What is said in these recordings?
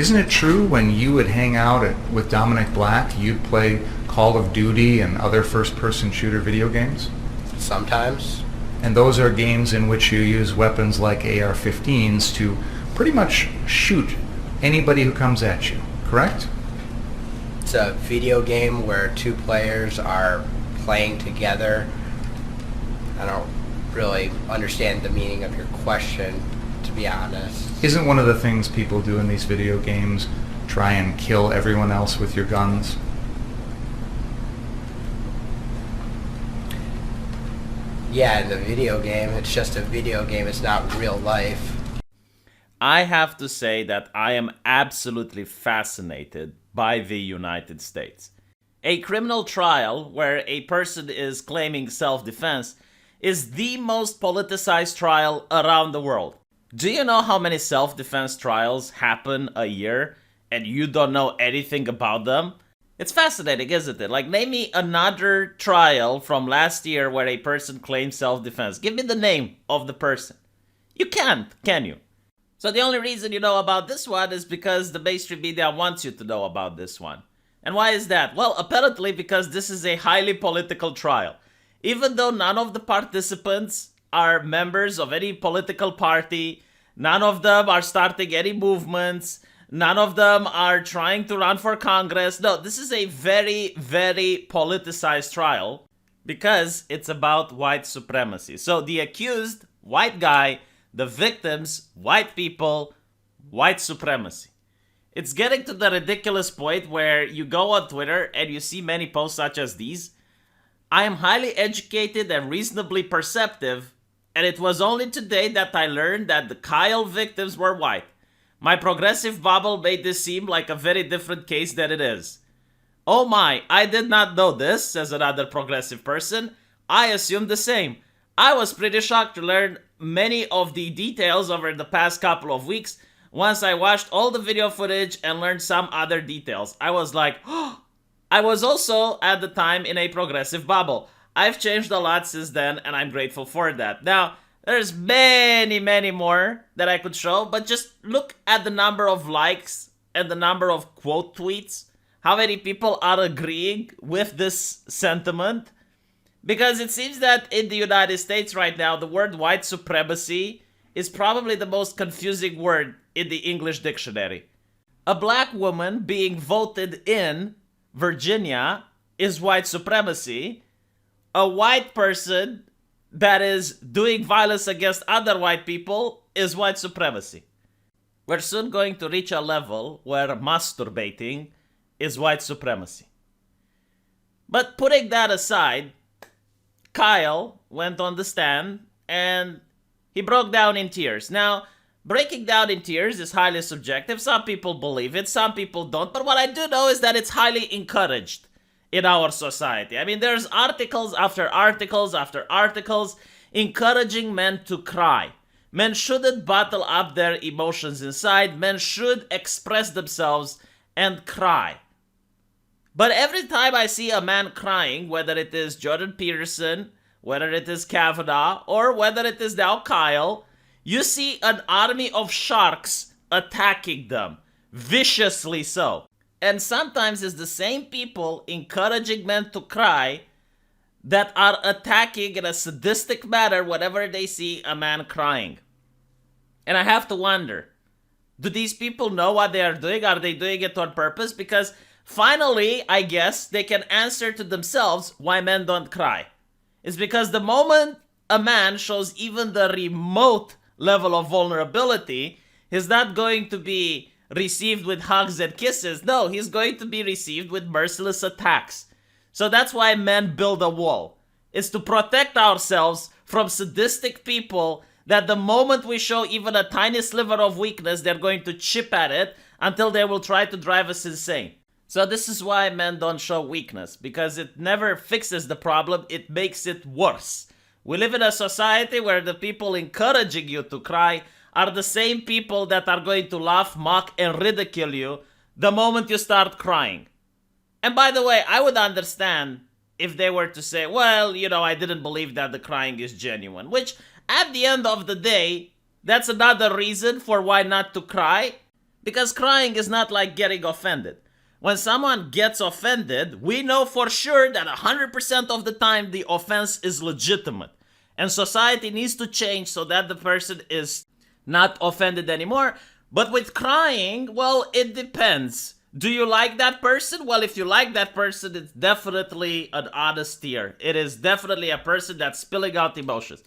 Isn't it true when you would hang out with Dominic Black, you'd play Call of Duty and other first-person shooter video games? Sometimes. And those are games in which you use weapons like AR-15s to pretty much shoot anybody who comes at you, correct? It's a video game where two players are playing together. I don't really understand the meaning of your question, to be honest. Isn't one of the things people do in these video games try and kill everyone else with your guns? Yeah, in the video game, it's just a video game, it's not real life. I have to say that I am absolutely fascinated by the United States. A criminal trial where a person is claiming self-defense is the most politicized trial around the world. Do you know how many self-defense trials happen a year and you don't know anything about them? It's fascinating, isn't it? Like, name me another trial from last year where a person claimed self-defense. Give me the name of the person. You can't, can you? So the only reason you know about this one is because the mainstream media wants you to know about this one. And why is that? Well, apparently because this is a highly political trial. Even though none of the participants are members of any political party, none of them are starting any movements, none of them are trying to run for Congress. No, this is a very, very politicized trial because it's about white supremacy. So the accused, white guy, the victims, white people, white supremacy. It's getting to the ridiculous point where you go on Twitter and you see many posts such as these. I am highly educated and reasonably perceptive, and it was only today that I learned that the Kyle victims were white. My progressive bubble made this seem like a very different case than it is. Oh my, I did not know this, says another progressive person. I assumed the same. I was pretty shocked to learn many of the details over the past couple of weeks once I watched all the video footage and learned some other details. I was like, oh, I was also at the time in a progressive bubble. I've changed a lot since then and I'm grateful for that. Now, there's many, many more that I could show, but just look at the number of likes and the number of quote tweets. How many people are agreeing with this sentiment? Because it seems that in the United States right now, the word white supremacy is probably the most confusing word in the English dictionary. A black woman being voted in Virginia is white supremacy. A white person that is doing violence against other white people is white supremacy. We're soon going to reach a level where masturbating is white supremacy. But putting that aside, Kyle went on the stand and he broke down in tears. Now, breaking down in tears is highly subjective. Some people believe it, some people don't. But what I do know is that it's highly encouraged in our society. I mean, there's articles after articles after articles encouraging men to cry. Men shouldn't bottle up their emotions inside. Men should express themselves and cry. But every time I see a man crying, whether it is Jordan Peterson, whether it is Kavanaugh, or whether it is now Kyle, you see an army of sharks attacking them, viciously so. And sometimes it's the same people encouraging men to cry that are attacking in a sadistic manner whenever they see a man crying. And I have to wonder, do these people know what they are doing? Are they doing it on purpose? Because finally, I guess, they can answer to themselves why men don't cry. It's because the moment a man shows even the remote level of vulnerability, he's not going to be received with hugs and kisses. No, he's going to be received with merciless attacks. So that's why men build a wall. It's to protect ourselves from sadistic people that the moment we show even a tiny sliver of weakness, they're going to chip at it until they will try to drive us insane. So this is why men don't show weakness, because it never fixes the problem, it makes it worse. We live in a society where the people encouraging you to cry are the same people that are going to laugh, mock, and ridicule you the moment you start crying. And by the way, I would understand if they were to say, well, you know, I didn't believe that the crying is genuine, which at the end of the day, that's another reason for why not to cry. Because crying is not like getting offended. When someone gets offended, we know for sure that 100% of the time the offense is legitimate. And society needs to change so that the person is not offended anymore. But with crying, well, it depends. Do you like that person? Well, if you like that person, it's definitely an honest tear. It is definitely a person that's spilling out emotions.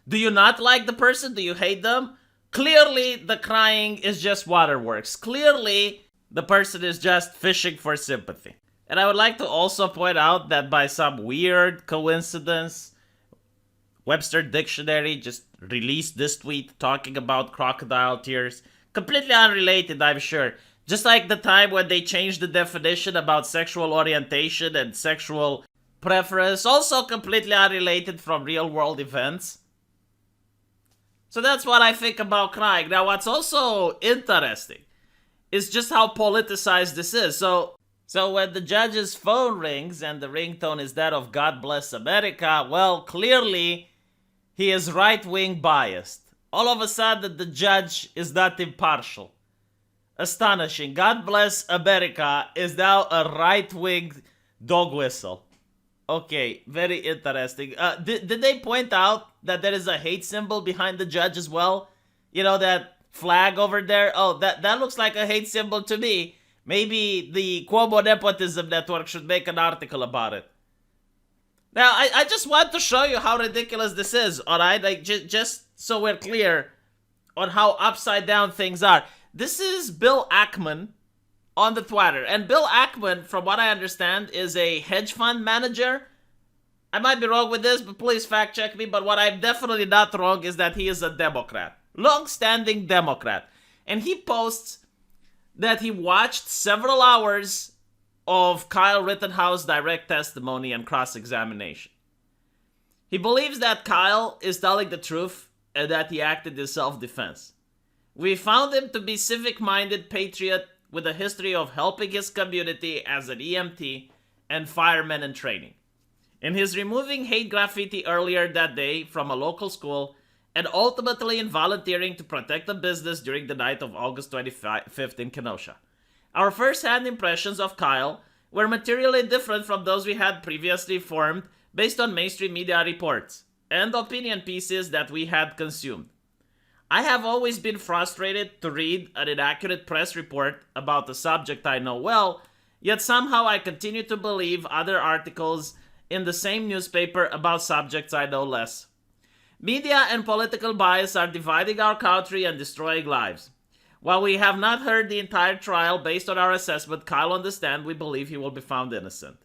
Do you not like the person? Do you hate them? Clearly, the crying is just waterworks. Clearly, the person is just fishing for sympathy. And I would like to also point out that by some weird coincidence, Webster Dictionary just released this tweet talking about crocodile tears. Completely unrelated, I'm sure. Just like the time when they changed the definition about sexual orientation and sexual preference, also completely unrelated from real world events. So that's what I think about crying. Now, what's also interesting is just how politicized this is. So when the judge's phone rings and the ringtone is that of God Bless America, well, clearly he is right-wing biased. All of a sudden, the judge is not impartial. Astonishing. God Bless America is now a right-wing dog whistle. Okay, very interesting. Did they point out that there is a hate symbol behind the judge as well? You know, that flag over there? Oh, that looks like a hate symbol to me. Maybe the Cuomo Nepotism Network should make an article about it. Now, I just want to show you how ridiculous this is, alright? Like, just so we're clear on how upside down things are. This is Bill Ackman on the Twitter. And Bill Ackman, from what I understand, is a hedge fund manager. I might be wrong with this, but please fact check me. But what I'm definitely not wrong is that he is a Democrat. Long-standing Democrat. And he posts that he watched several hours of Kyle Rittenhouse direct testimony and cross-examination. He believes that Kyle is telling the truth and that he acted in self-defense. We found him to be civic-minded patriot with a history of helping his community as an EMT and fireman in training. In his removing hate graffiti earlier that day from a local school and ultimately in volunteering to protect a business during the night of August 25th in Kenosha. Our first-hand impressions of Kyle were materially different from those we had previously formed based on mainstream media reports and opinion pieces that we had consumed. I have always been frustrated to read an inaccurate press report about a subject I know well, yet somehow I continue to believe other articles in the same newspaper about subjects I know less. Media and political bias are dividing our country and destroying lives. While we have not heard the entire trial, based on our assessment, Kyle on the stand, we believe he will be found innocent.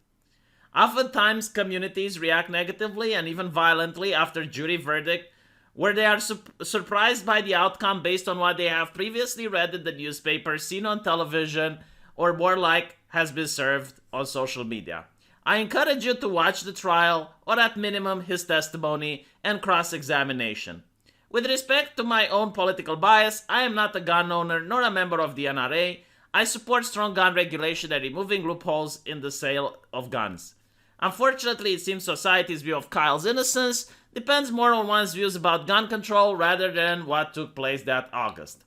Oftentimes, communities react negatively and even violently after jury verdict, where they are surprised by the outcome based on what they have previously read in the newspaper, seen on television, or more like has been served on social media. I encourage you to watch the trial, or at minimum his testimony and cross-examination. With respect to my own political bias, I am not a gun owner nor a member of the NRA. I support strong gun regulation and removing loopholes in the sale of guns. Unfortunately, it seems society's view of Kyle's innocence depends more on one's views about gun control rather than what took place that August.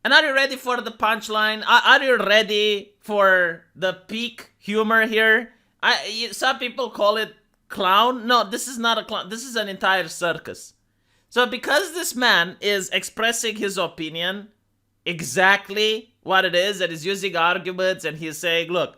And are you ready for the punchline? Are you ready for the peak humor here? Some people call it clown. No, this is not a clown. This is an entire circus. So because this man is expressing his opinion, exactly what it is, and is using arguments, and he's saying, look,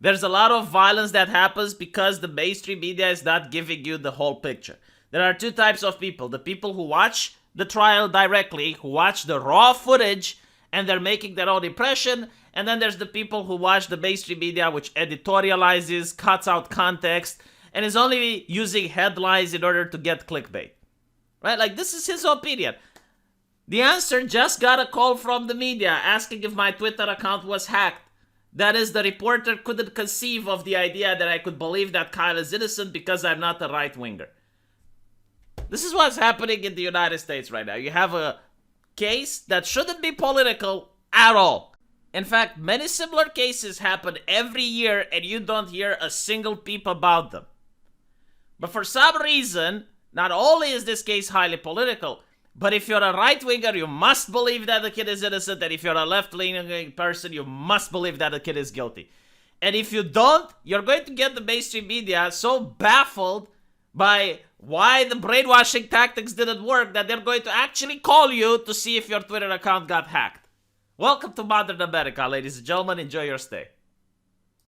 there's a lot of violence that happens because the mainstream media is not giving you the whole picture. There are two types of people. The people who watch the trial directly, who watch the raw footage, and they're making their own impression. And then there's the people who watch the mainstream media, which editorializes, cuts out context, and is only using headlines in order to get clickbait. Right? Like, this is his opinion. The answer just got a call from the media asking if my Twitter account was hacked. That is, the reporter couldn't conceive of the idea that I could believe that Kyle is innocent because I'm not a right-winger. This is what's happening in the United States right now. You have a case that shouldn't be political at all. In fact, many similar cases happen every year and you don't hear a single peep about them. But for some reason, not only is this case highly political, But if you're a right-winger, you must believe that the kid is innocent. And if you're a left-leaning person, you must believe that the kid is guilty. And if you don't, you're going to get the mainstream media so baffled by why the brainwashing tactics didn't work that they're going to actually call you to see if your Twitter account got hacked. Welcome to modern America, ladies and gentlemen. Enjoy your stay.